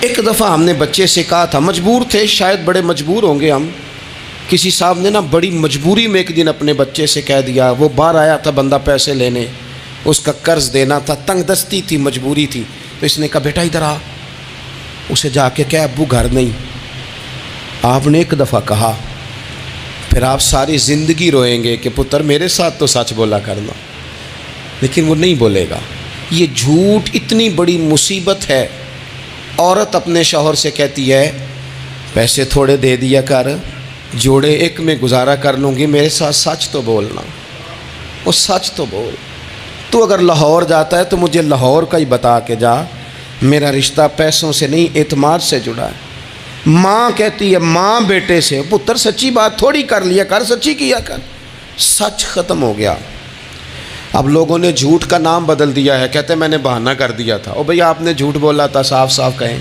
ایک دفعہ ہم نے بچے سے کہا تھا، مجبور تھے، شاید بڑے مجبور ہوں گے ہم، کسی صاحب نے نا بڑی مجبوری میں ایک دن اپنے بچے سے کہہ دیا، وہ باہر آیا تھا بندہ پیسے لینے، اس کا قرض دینا تھا، تنگ دستی تھی، مجبوری تھی، تو اس نے کہا بیٹا ادھر آ، اسے جا کے کہا ابو گھر نہیں۔ آپ نے ایک دفعہ کہا، پھر آپ ساری زندگی روئیں گے کہ پتر میرے ساتھ تو سچ بولا کرنا، لیکن وہ نہیں بولے گا۔ یہ جھوٹ اتنی بڑی مصیبت ہے۔ عورت اپنے شوہر سے کہتی ہے پیسے تھوڑے دے دیا کر، جوڑے ایک میں گزارا کر لوں گی، میرے ساتھ سچ تو بولنا، وہ سچ تو بول، تو اگر لاہور جاتا ہے تو مجھے لاہور کا ہی بتا کے جا، میرا رشتہ پیسوں سے نہیں اعتماد سے جڑا ہے۔ ماں کہتی ہے ماں بیٹے سے، پتر سچی بات تھوڑی کر لیا کر، سچی کیا کر، سچ ختم ہو گیا۔ اب لوگوں نے جھوٹ کا نام بدل دیا ہے، کہتے ہیں میں نے بہانہ کر دیا تھا۔ او بھئی آپ نے جھوٹ بولا تھا، صاف صاف کہیں۔